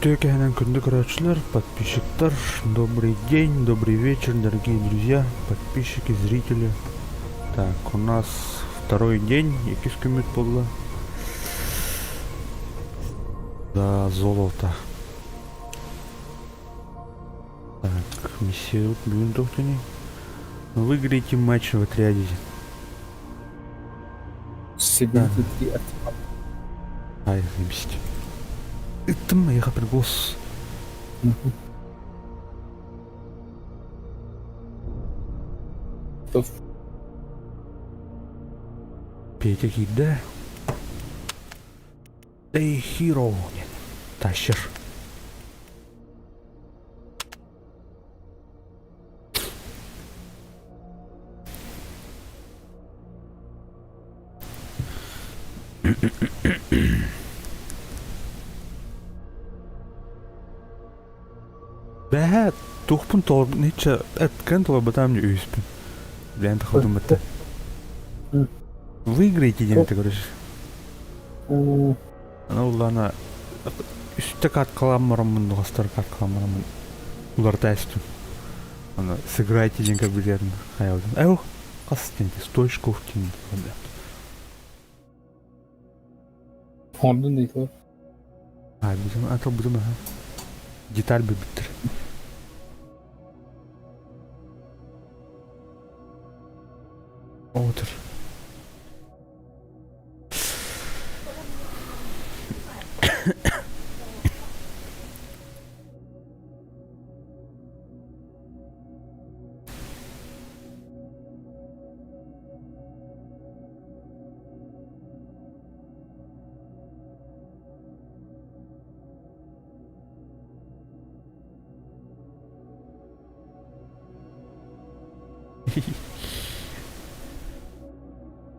Текенен күнді көрәтшілер, подписчиктар, добрый день, добрый вечер, дорогие друзья, подписчики, зрители. Так, у нас второй день, який скимит подло. За золото. Так, миссия вот, блин, тоқтыне. Выиграйте матч в отряде. Сидите 3 от... Ай, заебись. Это моя хапергос. Петя да? Эй, хиро. Тащер. Бәһә, тухпын толып, нече әткән толып батам не үйспін. Блин, таходым бітті. Выиграйте дем, ты говоришь. Ана улана үсті кат каламырымын, доғастар кат каламырымын. Улар тәстім. Ана сыграйте дем, как білерін. Хаялдым. Әу, қастенде, стойшков тем. Ордын дейді ғой. Ай, бұзым, атыл бұзым, деталь бы биттір. Отыр.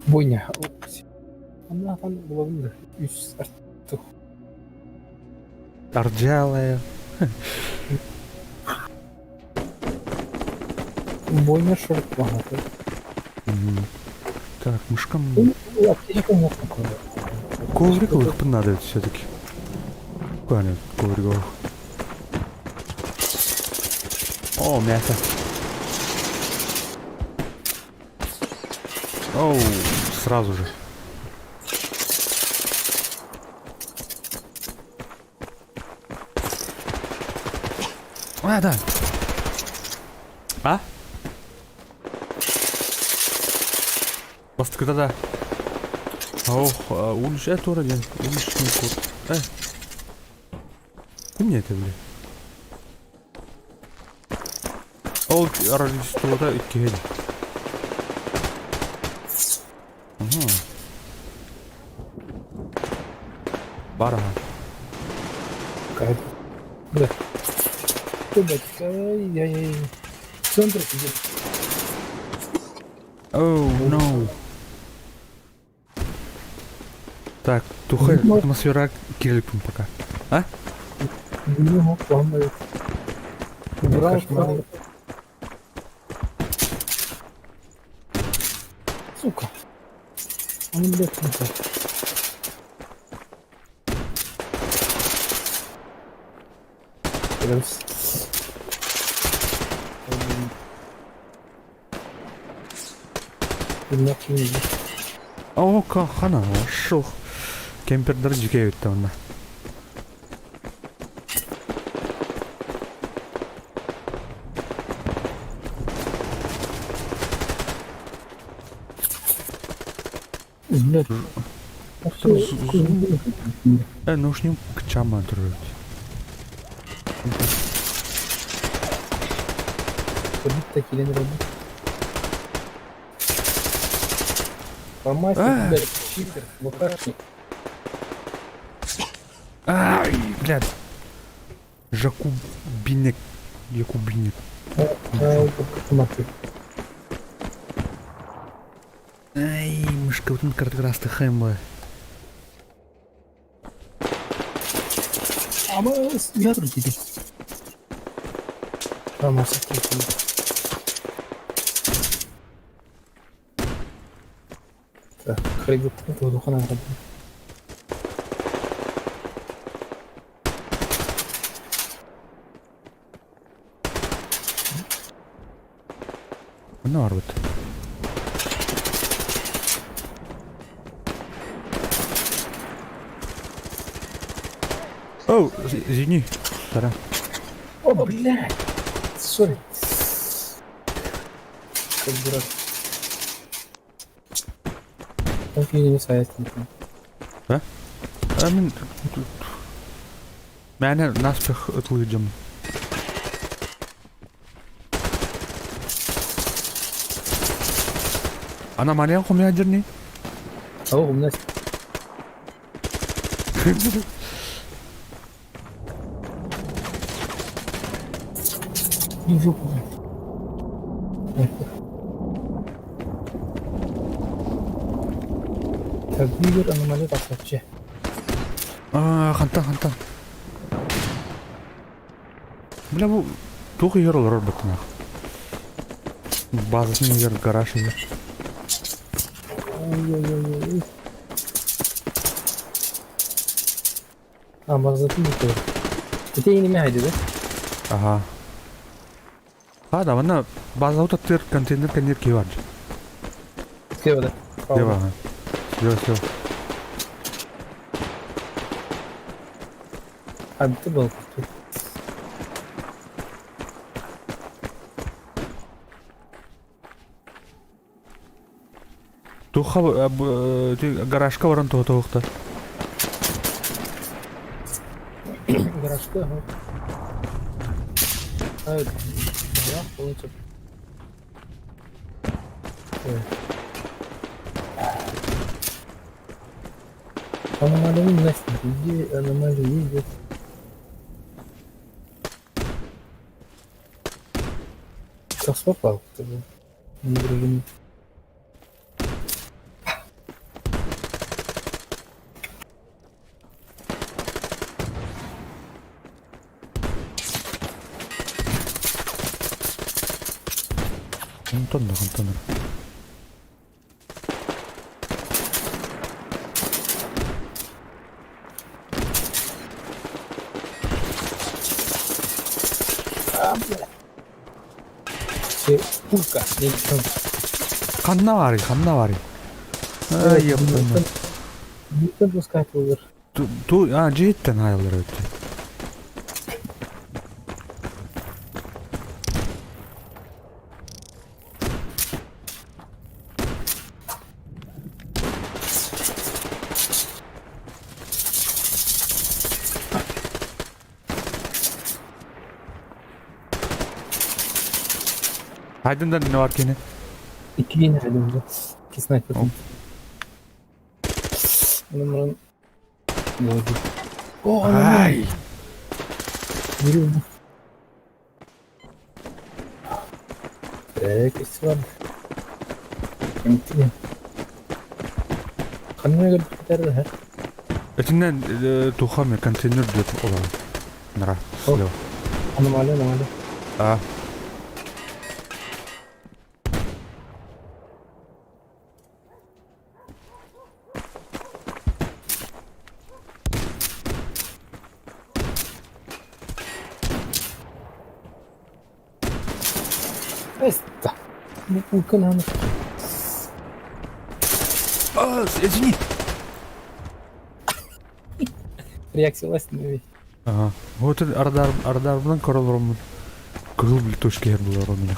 Бойня. Ана хан болабында. Үс артты. Арджалая. Бойня шорт бағаты. Так, мышкам... Аптечка не такое. Ковриковых понадобится все-таки. Понятно, ковриковых. О, мясо. Оу, сразу же. А, да. А? Просто когда-то... Ох, уличный, это уродин. Уличный кот. Ты мне это, блин. Ол, Рождество-то и кегель. Бара. Какая-то. Да. Ай-яй-яй. Центр сидит. Оу, no. Так, тухай атмосфера Кирилликом пока. А? Не мог плавно. Убрал кошмар. Сука. Он блядь, не так. Раз. О, хана, шо. Кемпердер жеке өтті онда. Блядь. Наушним кчама дұрыды. Ходить-то келен робот. Помастер, блядь, читер, лукашник. Ай, блядь. Жакубинек. Якубинек. Ай, мышка, вот он картографты хэмбо. Ama yardım dedi. Tamam, sakın. خريج ودخلنا نغدي. Ne var burada? Oh, извини. Сорян. О, блядь! Сори. Как дурак. Как я не советую. Мен... Мәне наспех отвыйдем. Аномалия у меня дерни. О, у нас... Не жопу. Так, Игорь, аномалия так вообще. Хантан. Бля, bu çok yer olur bakın. Bazısının yer garaj yer. Ой-ой-ой. А, морзоту не то. Это я не мяйди, да? Ага. Да, бана bazı otatır konteyner kanyer ki var. Слева, да? Дева. Все. А, ты был тут. Туха гаражка варан тоқтар. Городской, ага. А, это... Да, получится. Аномалия не Настя, где аномалия ездит? Сейчас попал, кто бы. Не дружим. Хантан. А, бля. Все, пулька, не чё. Ханна var. Ay yaptım. Не пускать вверх. Cidden hayırlar öttü. Aydın'da ne var ki ne? İki yine elimde. İki sniper. Hop. Numaranın... Ne oldu? O anam. Ay. Yürüyorum. Kesi var. Emti ya. Kanına göre biterdi her. Etinden tuham ya konteyner diyor olan. Nara. Hop. Слева. Аномалия. А. Эста. Ну, пулка надо. Извини. Реакция власти. Ага. Вот радардан королором. Кырыл бил точка yer булар у меня.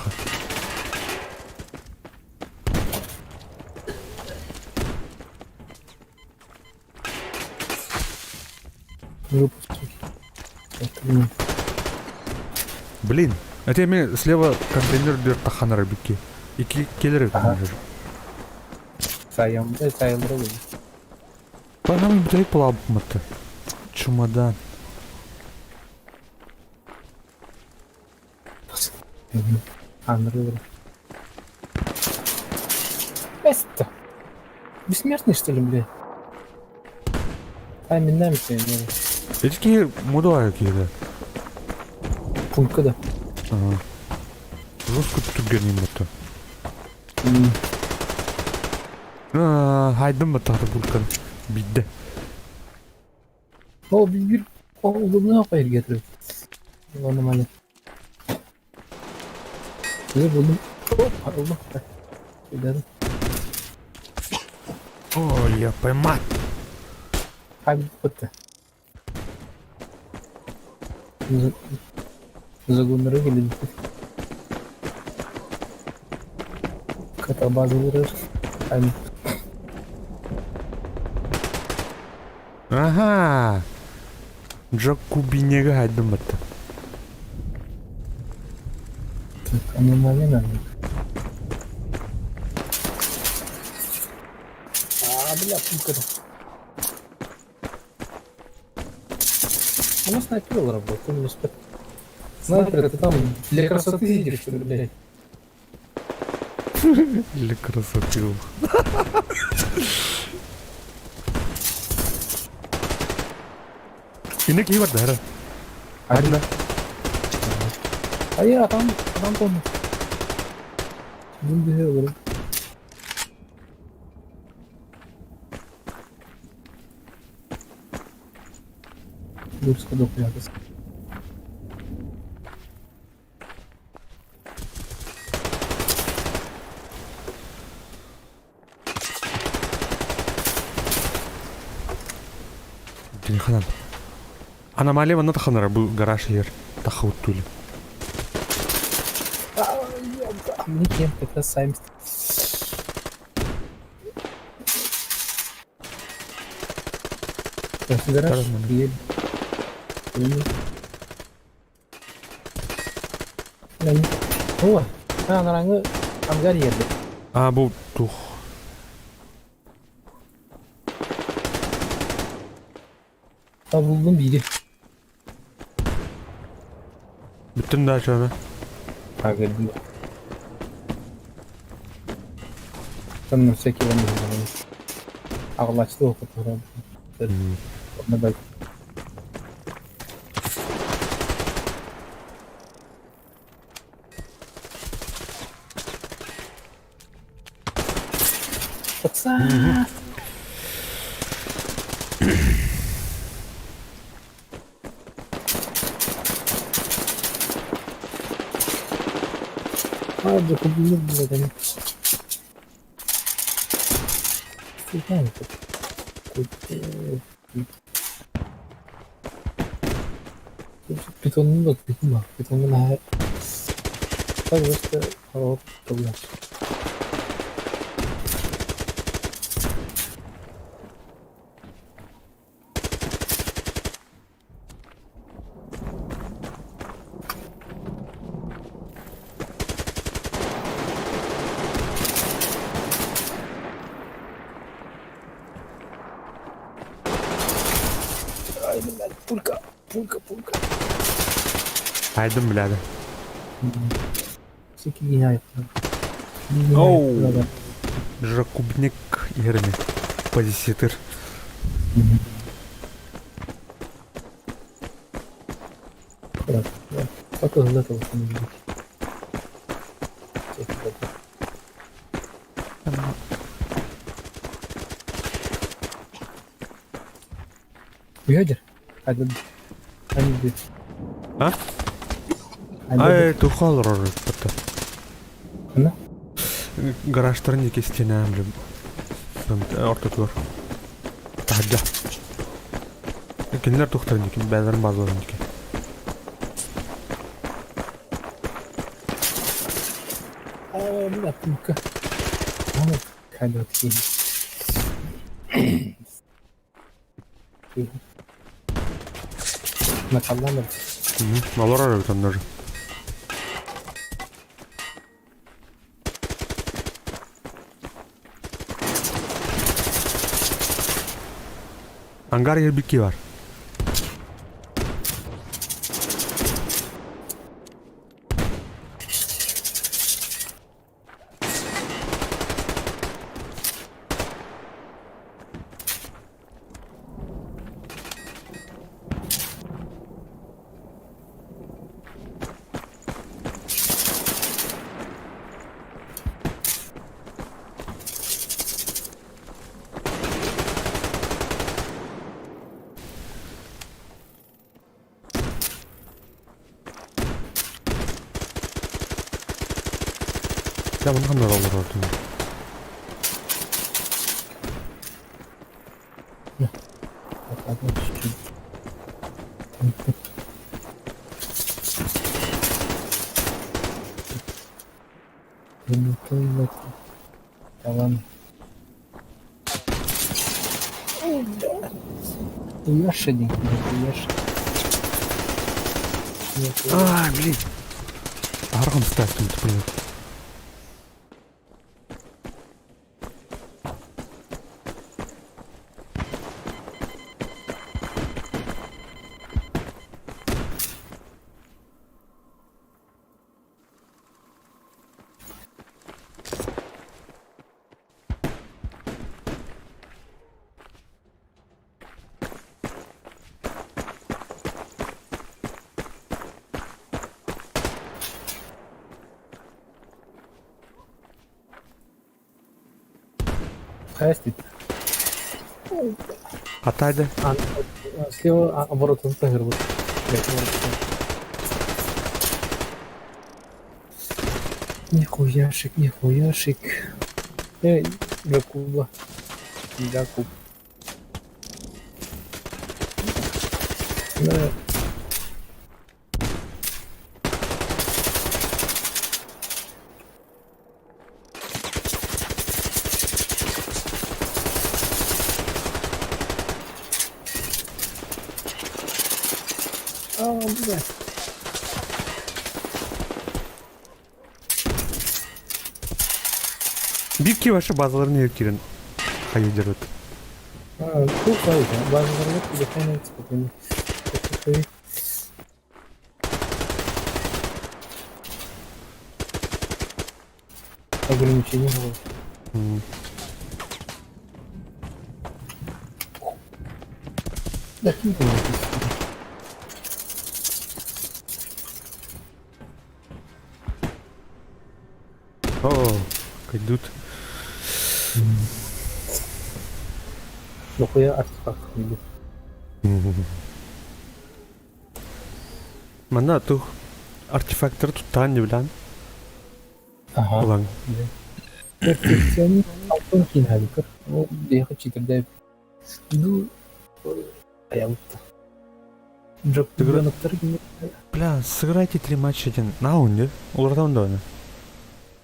Выпуск. Блин. Это мне слева контейнер дает таханара бики. И келер Ага. это. Sayemde sayılır oluyor. Bana bir şey bulamadı. Чемодан. Андрей. Эста. Бессмертный, что ли, блядь? Ай, минами сегодня. Эти моду какие-то. Пулька, да. Ага. Жестко түгенім это. Хайдым ба тағы булкан. Бидді. О, bir oğlunu hayır getirip. Anlamadım. Size buldum. Оп, Allah. Dedim. Ой, я поймал. Haydi bitti. Zagunlara gelin. Kata bazıları. Haydi. Ага. Джакубинега айдамата. Anlamlar ne mi? Abi yaptım kadar. Она снайперила работает, не успеет. Снайпер это там для красоты сидишь, что ли, блядь? Или красотил. İnek iyi var da herhalde. Hadi lan. Hayır adam konu. Şimdi bir şey olur. Bursa dokuyoruz. Телефонам. Аномалия вон таханара bu garaj yer. Тахаут тули. Никем, как раз сами. Гараж. Нормально. О, narangı hangar yerde. Aa bu tuh. Ha buldum biri. Bütün daha şöyle. Ha geldim. Sanırım sekiyorum. Ağlaçtı o fotoğraf. Ona bak. Yoksa... Abi kubildim bile demek. Sultan mı? Pitonunu da tutayım bak. Pitonunu her... Tabii işte hava tutabilir. Aynen ben. Pulka. Aydım birader. 8 bina yaptım. Оу. Жакубник yerine. Позиситер. Bırak. Bak hızlı kalsın. Uyuyor. Hadi. Hadi bir. Ha? Hadi. Ай, тухал рожет это. Ne? Гаражтарын екі стене білім. Орта тур. Тағда. Кенлер тухтарын екен, бәлерін базыларын екен. Bir dakika. Ama kaybettim. Makallar mı? Малор арабы там даже. Ангар yerбики var. Ya bunu kanlar olur artık. Bakalım şu. Yumurtayla tamam. Uyuyor din. Uyuyor. А, блин. Аргон ставь тут, блин. Хаястит. Атайды. Слева оборот тагер вот. Нихуяшик, нихуяшик. Якуба. Якуб. Да. Блядь. Бивки ваши базаларını еркерін. Хайдер өт. Çok fazla. Bazıları yok. Bir de fena ekspatını. Ограничения было. Да, не было. О, идут. Нахуя артефакт не Мана тух артефактор туттан не билан. Ага. Улан. Перфекционист алтын кейін әлікір. Ол дейхі чекерді. Ду... Аялытты. Жоқ, түгірініптер кейін. Бля, сыграйте 3 матча ден. На он, Улардан да оны.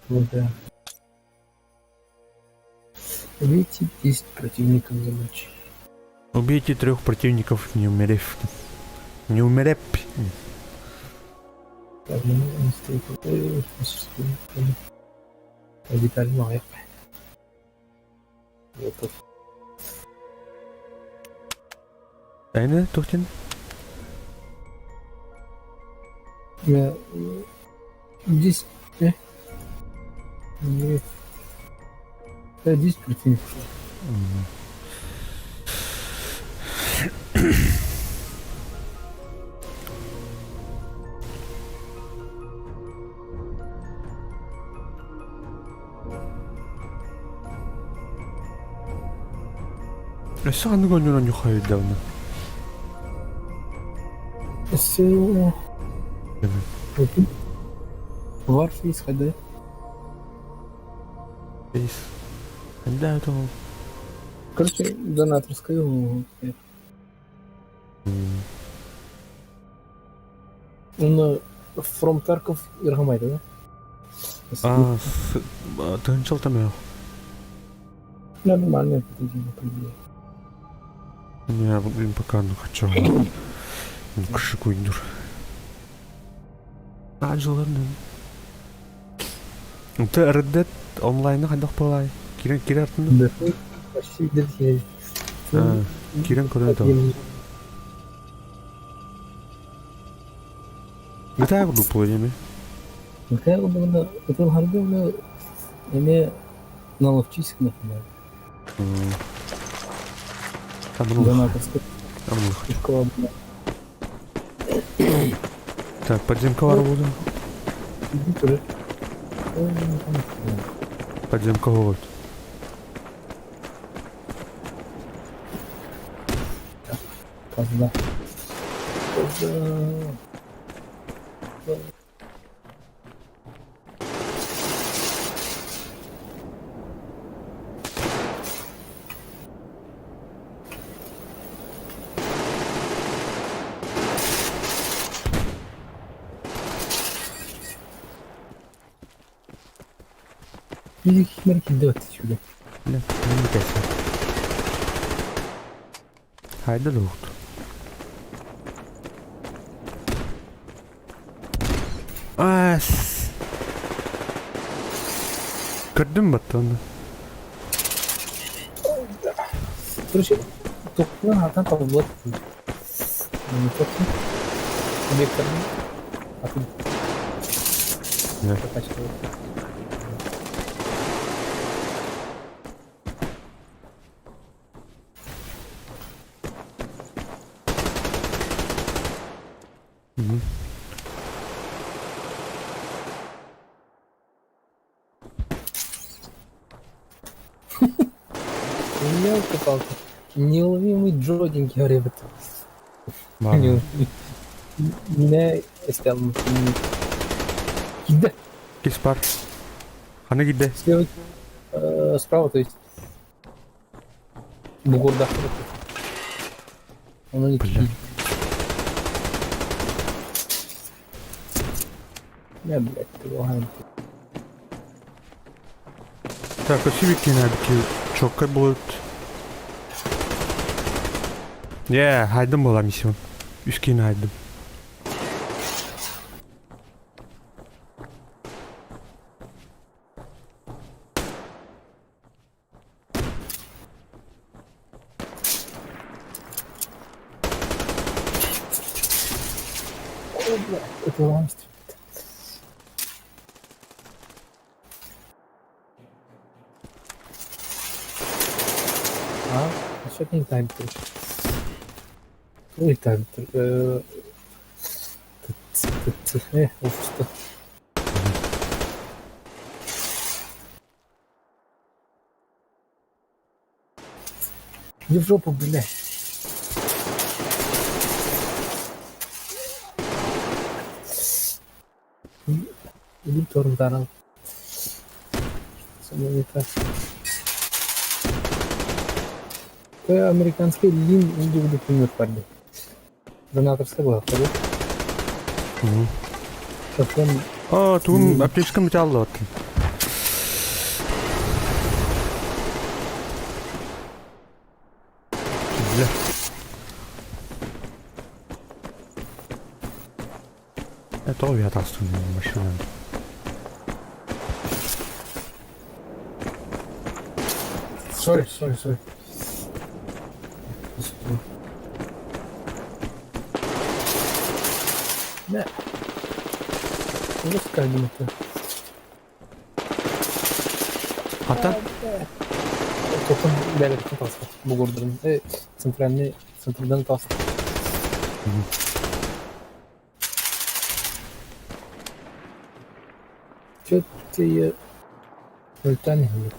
Вот, да. Убейте 10 противников за матч. Убейте 3 противников, не умерев. Не умереп. Так, ну, не стоит. Деталь моя. Вот тут. Айны, тухтин. Я... Здесь... Нет. Да, 10 противников. Эсэ ханыг өнөрөө нөхөй давна. Все... Warface HD. Эйс. Да, это... Короче, донаторская. Он From Tarkov Иргамайда, да? Тынчыл там. Нормально, по идее. Я, блин, пока не хочу. Кшикуйдур. Ажыларны. Ты Red Dead онлайны қайдақ болай? Кирен артында? Да, почти где-то. Кирен көреді. Гытай бұлды бұл еме? Гытай бұлды, это харды бұлды, еме наловчись, например. Там ну. Донаторская. Там ну. Так, подземка бар болды. Подземка болады. Казда. Müzik merkezi de ötü şöyle. Бля, не кайся. Хайда да ухту. Ас. Кырдым баттан. Короче, топынан atan табылып болады. Топын. Объекттардың атын. Да. Мгм. Елки-палки. Неуловимый джогинг, говорю, это. Бар. Ne istemem. Gide. Кис бар. Хана гиде. Слева, справа, то есть. Бугурда. Он не Бля. Я, блядь, предлагаю. Так, а сивики надо чоккай будет. Хайдым была миссион. Үскені хайдым. О, блядь, это ламство. Что не таймер? Ой, таймер. Уф, не в жопу, блядь. Иди торм тарал. Самое не так. Американский лин индивиду пулемет парни. Донаторская была, второй. Совсем Тугун аптечка металлы баттын. Бля. Это увят астуны машина. Sorry. Да. Вот как бы это. Хата? Токun devletin tası. Bu gurdurun. Centralden tası. Что-то я... Ультан не говорю.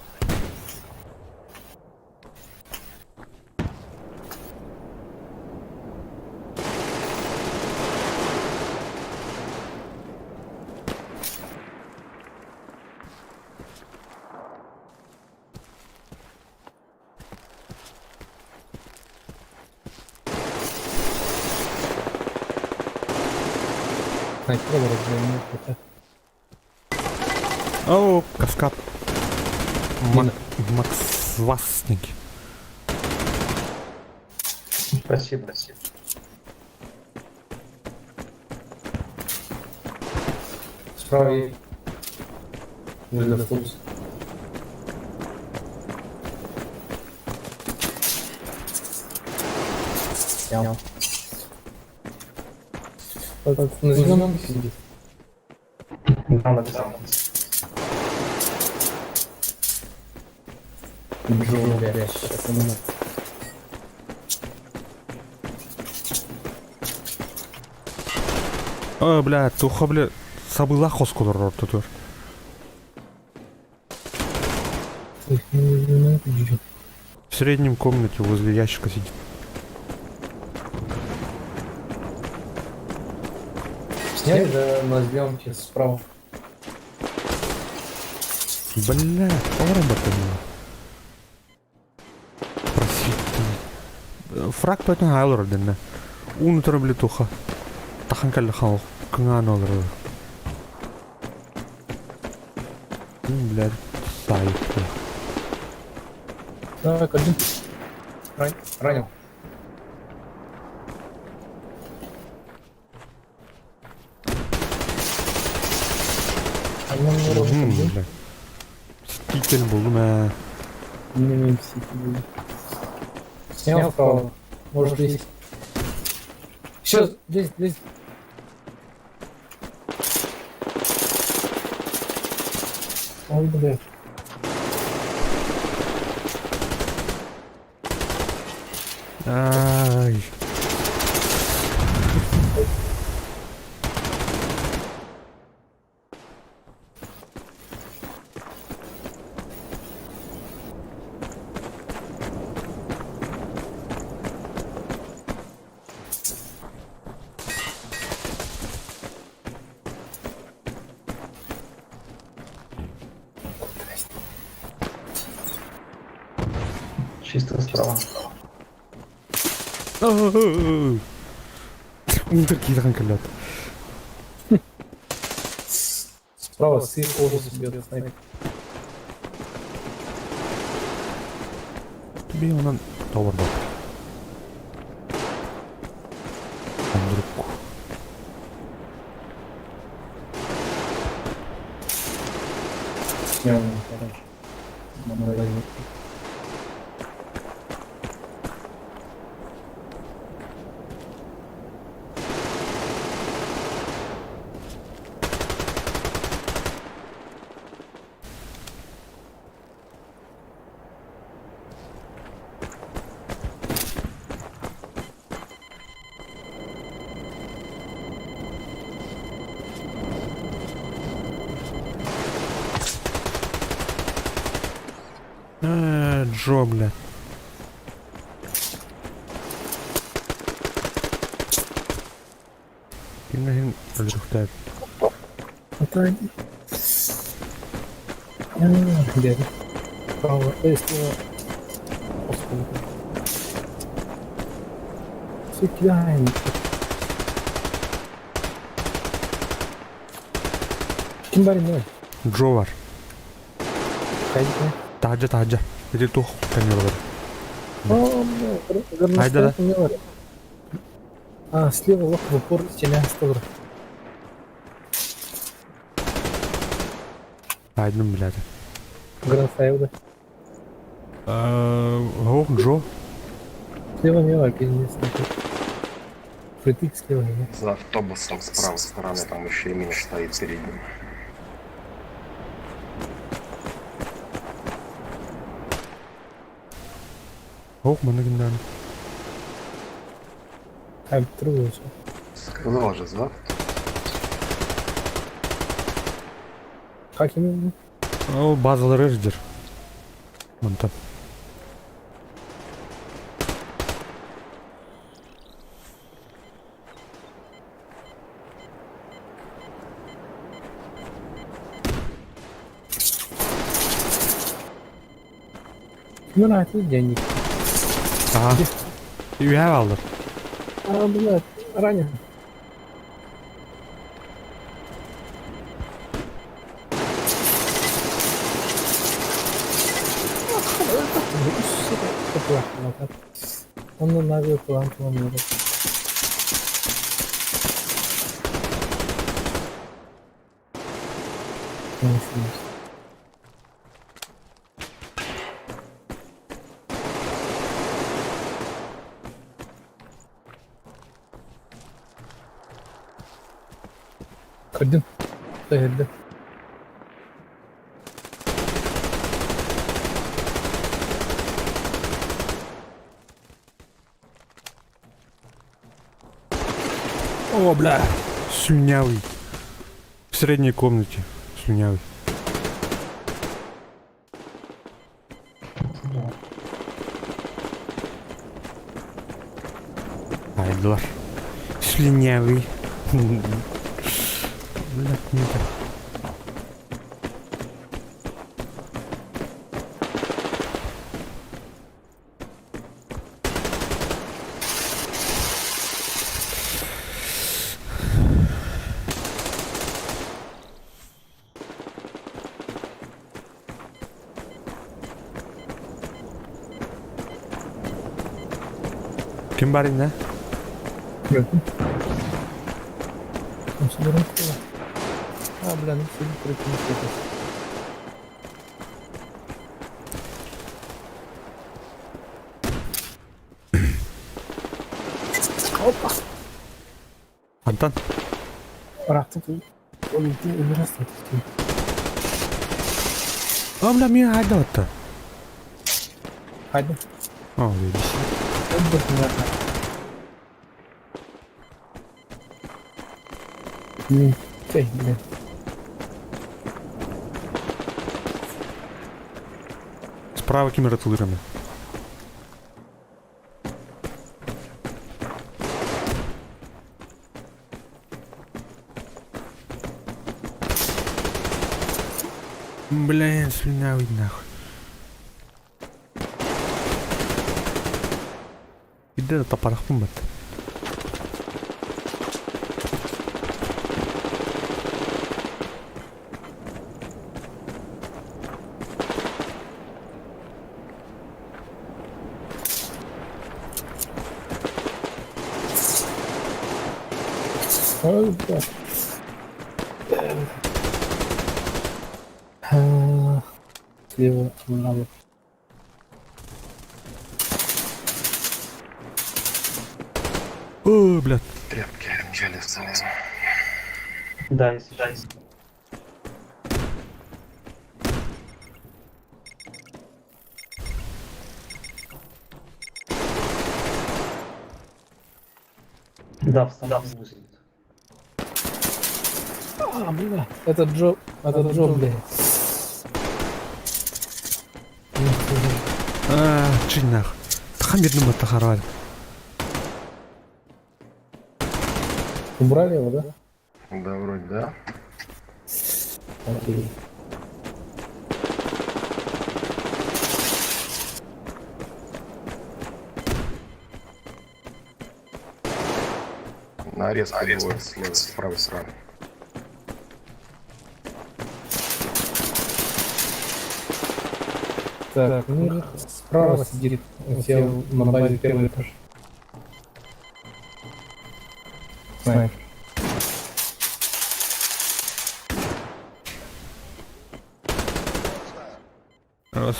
Снайпер разговаривает, это. О, каскад. Мина. Макс Васник. Спасибо. Справа есть. Нужно автобус. Снял. На зеленом сидит. Там написал. Джон, блядь, сейчас ему надо. Бля, туха, бля, забыла хоскулар орто тур. В среднем комнате возле ящика сидит. Сняли же на съемке справа. Бля, поработали. Фраг пойдем айлор дenne. Унутра бля туха. Тахан калли хау. Кыңан олар. Блядь, Сайты. Давай, один. Ранил. Бля. Мститель buldum he. Не психи. Снял вправо. Может здесь. Сейчас, здесь. Ой, блядь. Ай. Чисто справа. Такие танколет. Справа сыр ужас бьет снайпер. Тебе он товар дал. Руку. Снял, хорошо. Магазин. Джо, бля. Кингахин ölürükler. Отойди. Где? Справа. Слева. Господи. Все кидаем. Kim var ne? Джо var. Kaydı. Taca. Biri tuh kanıyorlar. Haydi lan. Не var. А, слева лох в упор стреляет. Aydın birader. Гранфаевда. О, Джо. Слева не var, пиздец. Притык слева не. За автобусом с правой стороны там еще и мина стоит перед ним. Ох, bana günden. А, трудно. Сказал же, да? Как ему? O bazıları ırdır. Mantık. Кime ait денег? Aha. Üye aldır. А, блядь, ранен. Он на наглый план планирует. Kırdın. Dayandı. О, бля. Слюнявый. В средней комнате. Слюнявый. Hayırlar. Слюнявый. Бля, не так. Kim бар indi? Gördün. Nasıl durum? Ha bilenim seni bırakmış yapar. Hoppa. Антон, Bıraktım ki. O yüzden ömür hastası. бля, мені айдатты. Hadi. О, видишь. Hadi bakın. Ne? Справа кимератылырымы. Блин, слюнявый нахуй. Иди да тапарахпын бат. Öldü. Ha. Слева направо. О, блядь. Тряпки взяли в целом. Да, если. Да, встал. А, бля, это Джо, бля. Чи нах. Тахан бирнем бат харвал. Убрали его, да? Да, вроде, да. Окей. Нарез его с правой стороны. Так, ну справа сидит. Он сел на базе первый этаж. Снайпер.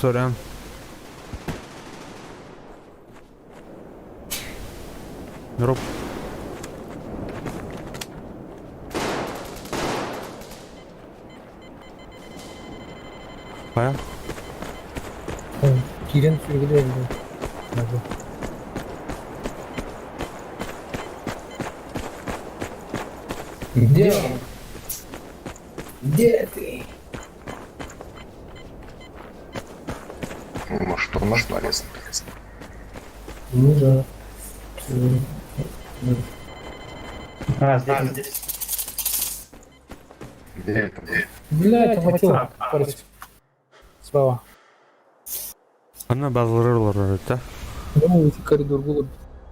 Сорян. Дроп. Бая. Кирен сürgülüyor. Hadi. Где он? Где ты? Может, он наш нарез? Ну да. А, здесь. Где это? Бля, это хватило. Парочку. Справа. Ана базлар да? Ну, эти коридор был.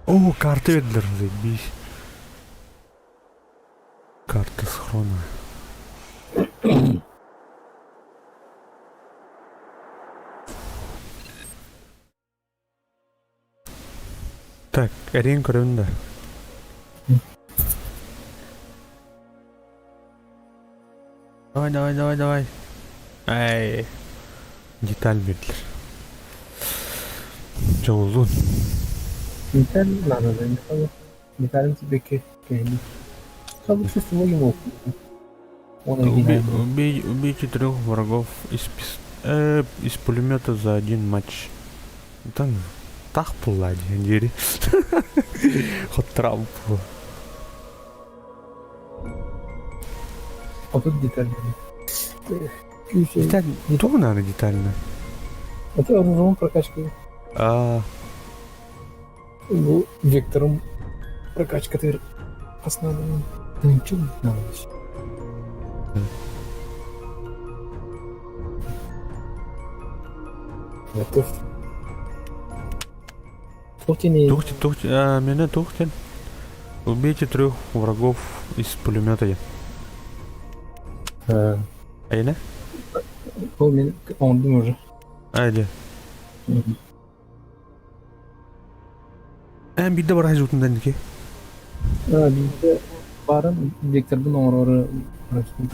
О, карты веддер, заебись. Карта схрона. Так, Эрин көрөндө. Давай. Ай. Деталь бердилер. Жолдун. Metal надо, да, металл тебе кенди. Как бы чувство не мог. Он Убей 4 врагов из пулемета за один матч. Там так пулади, дери. Ход Трамп. А тут деталь. Деталь, тоже надо детально. Это оружием прокачка. Ну, вектором прокачка ты основная. Да ничего не надо еще. Готов. Тухтин. Меня Тухтин. Убейте 3 врагов из пулемета. Айна? Он думаю уже. Айди. Bir de baraj utundan ki. Bizde barın Victor'ın oraya uğraştım.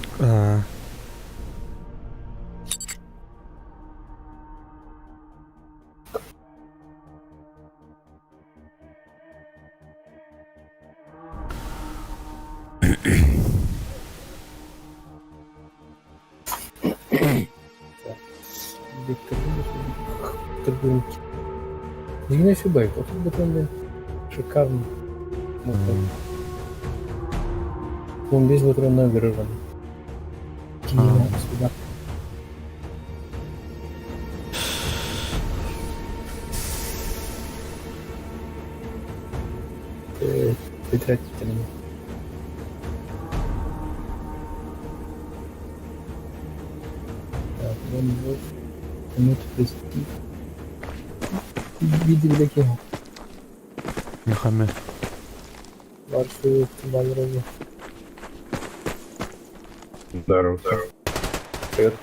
Victor'ın yine şu bayık. Otur bakalım. Шикарно. 15 патронов вырвано. Кинемо сюда. Прекратите меня. Так, вон вот. Минут 30. Видели кем? Мехаме. Вашу Валерию. Здорово. Привет.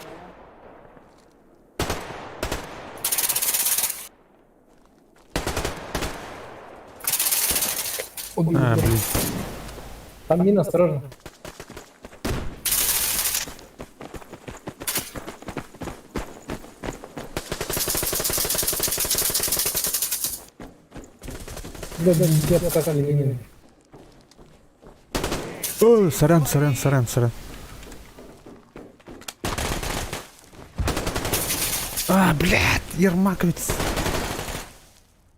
Блин. Там мина, осторожно. Да, я показали мины. О, сорян. Блядь, Ермаковец.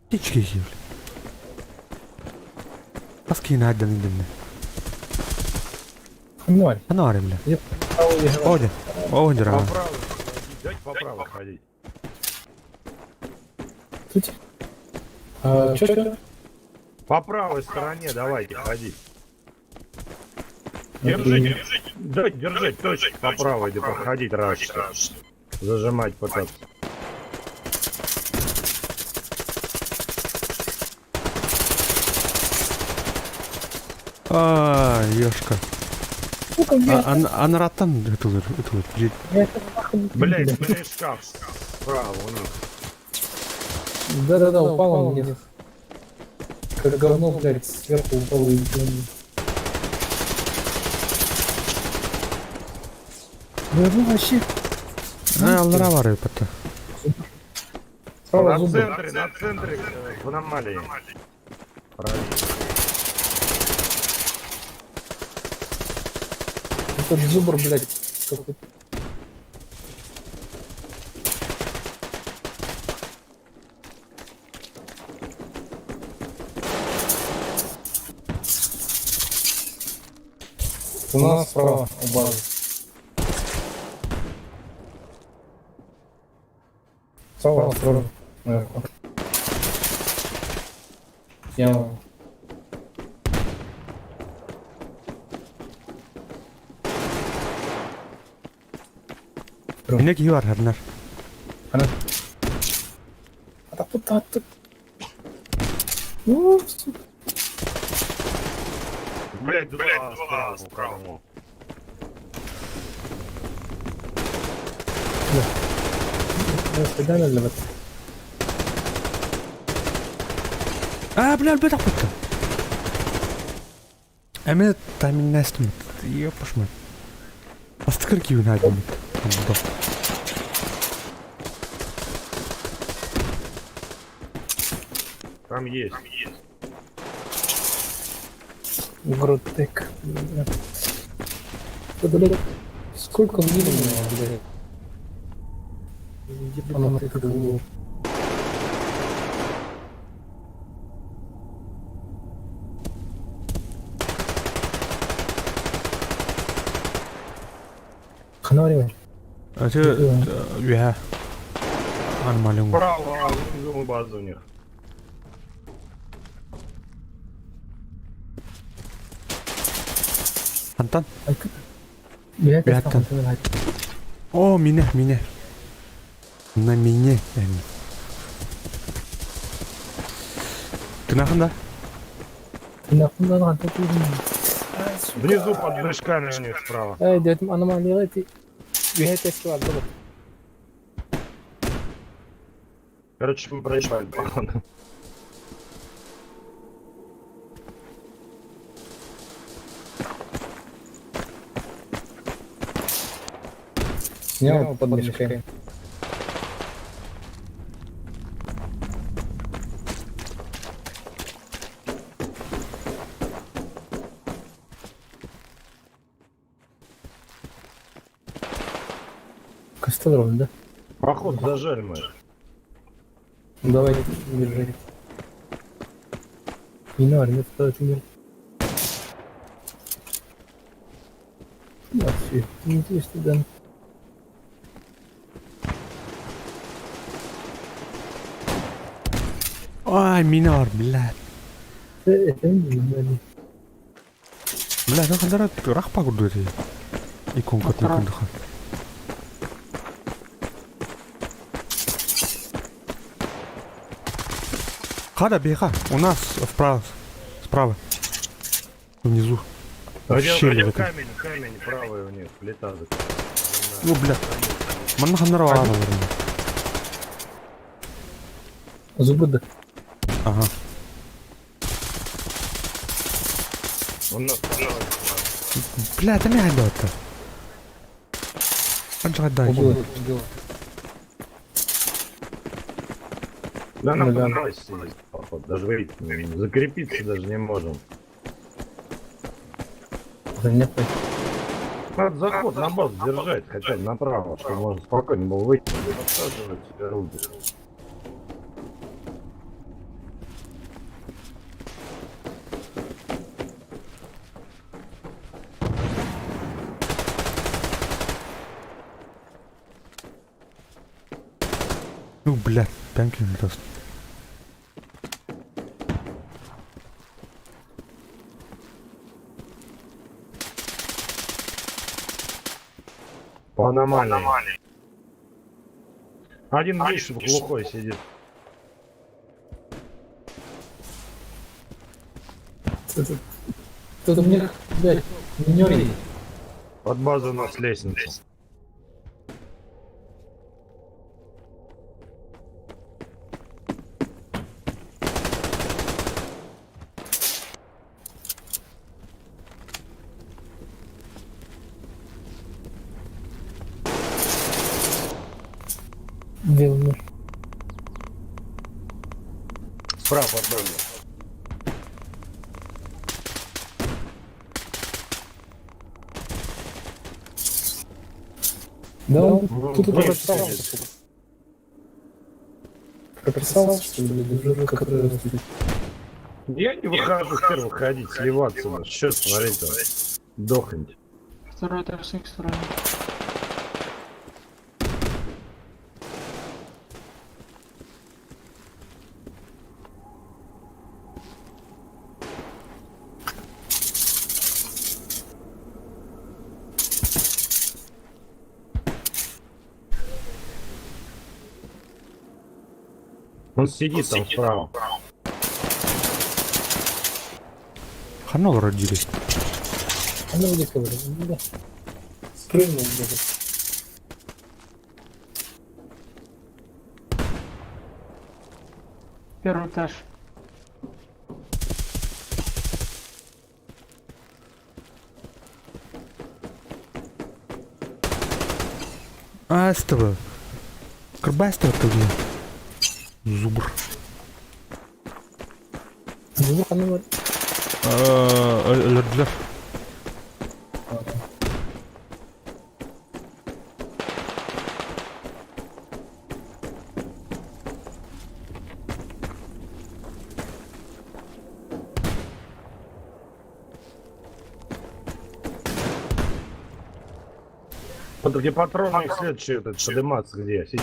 Птички ели. Паскина один идем. Ноль. Анари, бля. Я Оди, рано. По правой ходить, дайте по правой ходить. Тут. Чё? По правой стороне давайте ходить. Держите. Дайте держать точки по правой, да проходить раз. Зажимать пытаться. Ёшка. Сука, блядь. Анараттан это Блять, шкаф. Справа у них. Да, упал он вниз. Как говно, блядь, сверху упал и ну вообще. Аллара var yapıtı. Справа На зубы. центре, в аномалии. Правильно. Этот зубр, блядь, какой-то. У нас справа у базы. Справа, осторожно. Наверху. Я... Ne ki var herler? Ana. Attık. Ну, сука. Блять, два справа у кого. Куда надо вот? Бля, البيت أخوته. أمين تامين الناس تمت. يبقى شمال. أفتكر كيف هذا مت. بالضبط. Там есть. Гротек. Блядь, сколько мин у меня, блядь? Где фанаты голову? Ханаваривай. Я. Нормально. Справа, внизу база у них. Антон? Я Бяттан. О, меня. На меня. Ты нахуй да? Внизу под мешками у них справа. Ey dedim anomaliyeti VHS vardı bak. Короче, мы проебали, походу. Снял под мешками. Костолом, да? Поход зажали мы. Ну, давай, держи. Не надо, нет, стоит умереть. Вообще, интересно, да. Ай, минор, блядь. Это не надо. Блядь, ну когда рахпа гудури. Иконка тыкандыха. Хада, беха, у нас вправо, справа. Внизу. Щели в этом. Камень правый у них, плита. Ну, блядь. Маннаха нарвала, наверное. Зубы, да. Ага. Он нас Блядь, дай мне отдать-то. Анжа отдай. Убил. Да нам Да. там сидит, походу. Даже выйти, закрепиться даже не можем. Занятно. Надо заход на базу держать, хотя бы направо, чтобы можно спокойно было выйти. Подсаживать себе руки. Ну, блядь, пянки не даст. По аномалии. Один выше глухой сидит. Тут у меня, блядь, минёрий. Под базу у нас лестница. Где умер? Справа от базы. Да он тут выше прописался. сидит. Прописался, что ли, блядь, держу, как растет. Я не выхожу, хер выходить, сливаться. Сейчас, смотрите, дохнуть. Второй этаж с их стороны. Он сидит там справа. Ханол родились. А ну, где ковры? Ну, да. Спрыгнул даже. Первый этаж. А, с тобой. Карбай с тобой где? Зубр. Ну, а ну, Лердлер. Вот где патроны их следующий этот подниматься где? Сидит.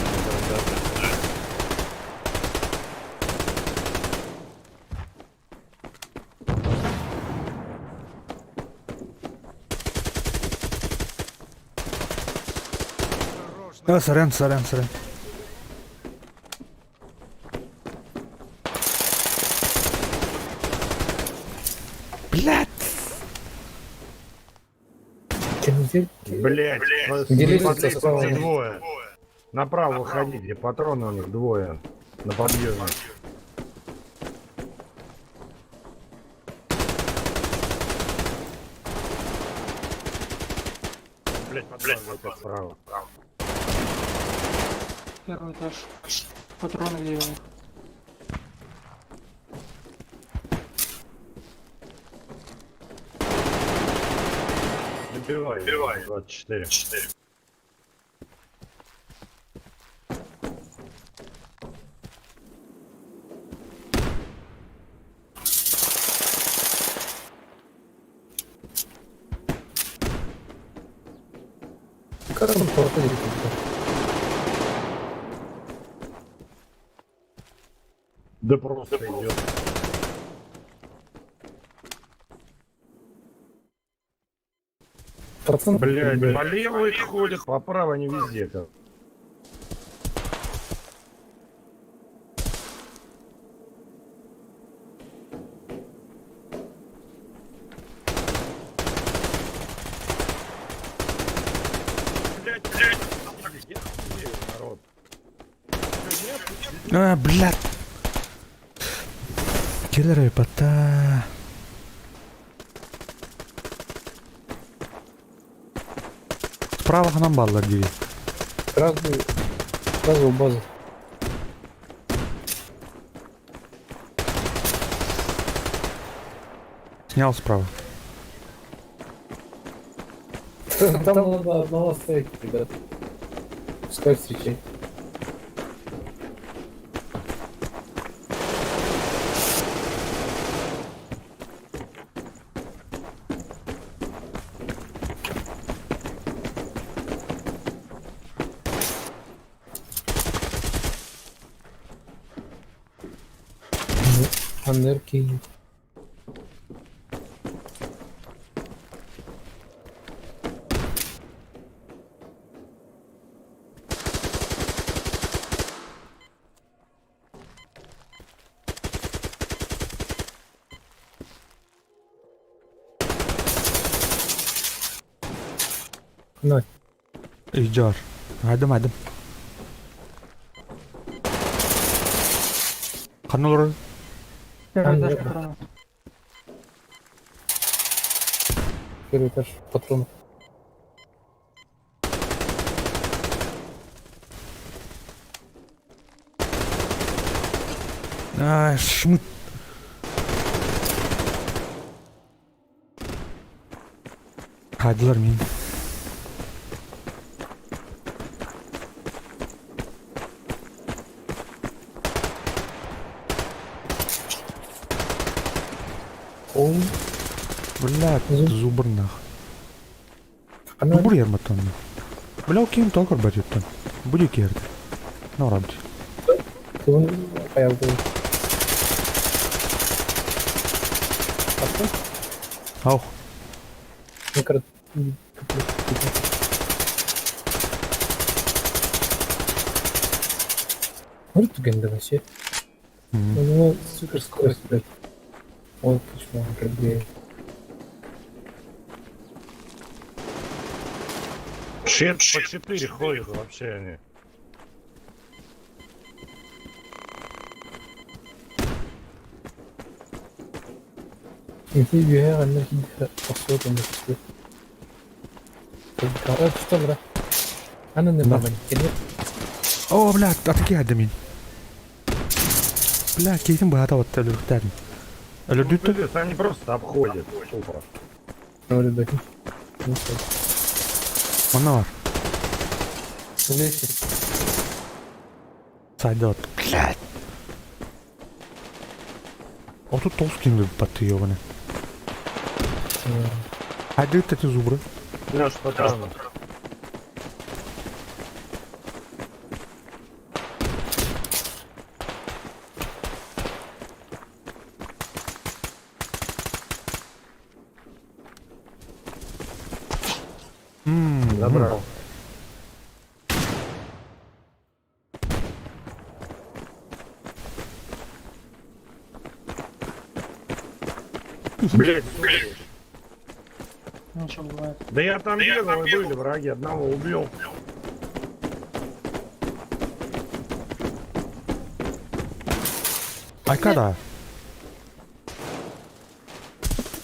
А, сорян. Блядь. чем взять? Блять, Где лестница смотри, справа? двое. Направо выходить, где патроны у них двое. На подъеме. Блять, справа. Первый этаж. Патроны где у них? Добивай, 24. Как он проходит это? Да просто идет. Процент. Блядь, по левой ходят, по правой не везде как. Блядь, я хуею, народ. А, блядь. Киллеры, пота. Справа нам баллар дiri. Сразу в базу. Снял справа. Там надо одного оставить, ребят. Пускай встречай. Анерки. На, إيجار. عدم. خلنا Первый этаж Анерка. патроны. первый этаж патронов. шмут. Kaydılar mıyım? Ой, Блядь, зубр нах. она Зубр ярматан. Бля, окейм толкар бачыттан. Буди керди. Норабди. кылын аялды. Атты? Ау. Микро... Может тугенда вообще? У него супер скорость, блядь. Он почему он пробеет. Шет по 4 ходят вообще они. Если я на каких-то посылках не пустил. Что, бра? Она не Да. баба, нет? О, блядь, атаки адамин. Блядь, кейтин бахата вот ölürtlerin. Ölürdük de. Пиздец, они просто обходят. Тупо. Ну, ребят, не знаю. Ona var. Вместе. Sayda at. Блядь. O тут толстый gibi batıyor bana. Hadi эти зубры. Наш патрон. Забрал. Блять, Ничего бывает. да я там бегал, и были враги, одного убил. Айкада.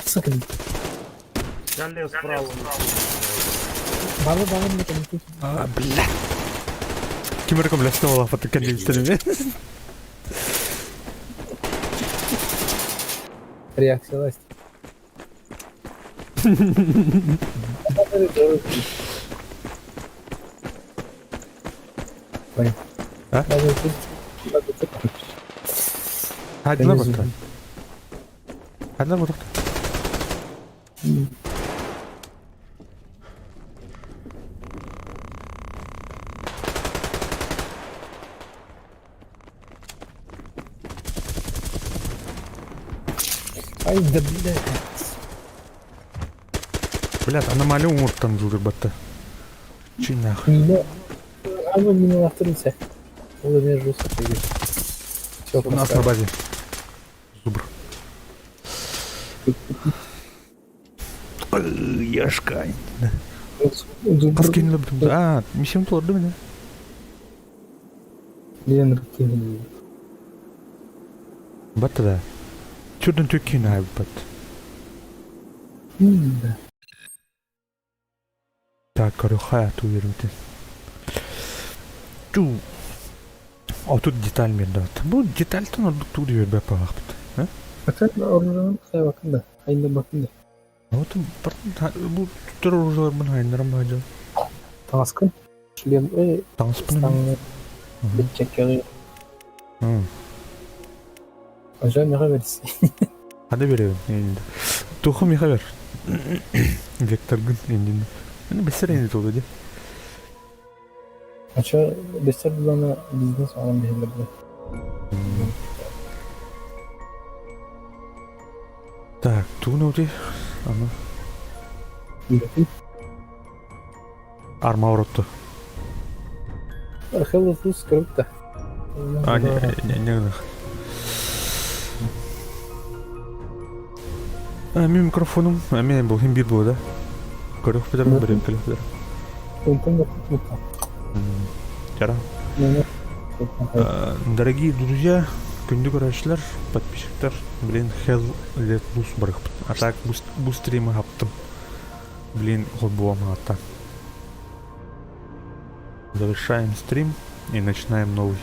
Sakın. Я лез справа. Bana bana ne konuşuyorsun? А, блядь. Кимер комплексный была фотокандидатами. Реакциялась. Ой. А? Надо тут. Hadi lan bakalım. Hadi lan bakalım. Ай, да блядь. Блядь, аномалия умурттан жугар батта. Чый нахуй. Мина. А вы меня авторите. Ол мен жуса теги. Все, У нас на базе. Зубр. Яшка. Қыз білдім. А, мешем толырды мені. Ленр кенді. Батты да. Түрдің төккені айып батты. Да. Так, говорю, хаят уверен. Ту. А тут деталь берді бат. Бұл детальтен ордық туды бербе апағақ бітті. Bakın ormanın kaya bakın da. Aynı bakın da. А вот бұл түттер оружалар бұны айындарым баға. Таскın. Шлем. Таңыз бұны. Станны. Bitecek yarıyor. Hı. Acaba ne haberisi? Hadi verelim енді. Тухым еға бер. Вектор гүн енді. Hani besler енді oldu diye. Acaba beşer bulana bizden sonra bir yerler bu. Так, туғын өте. Ана. Bakın. Арма ұрытты. Hello Plus kırık da. А, не. Мен микрофоным, мен бұл хем бір болды. Көріп бітірім, бірем тіліп бітірім. Онтан да tutmuşlar. Жара. Дорогие друзья, күнді көрәшілер, подписчиктар, блин, Hell Let Loose барықпын. А так, бұл стримі аптым. Блин, ход болам аттан. Завершаем стрим и начинаем новый.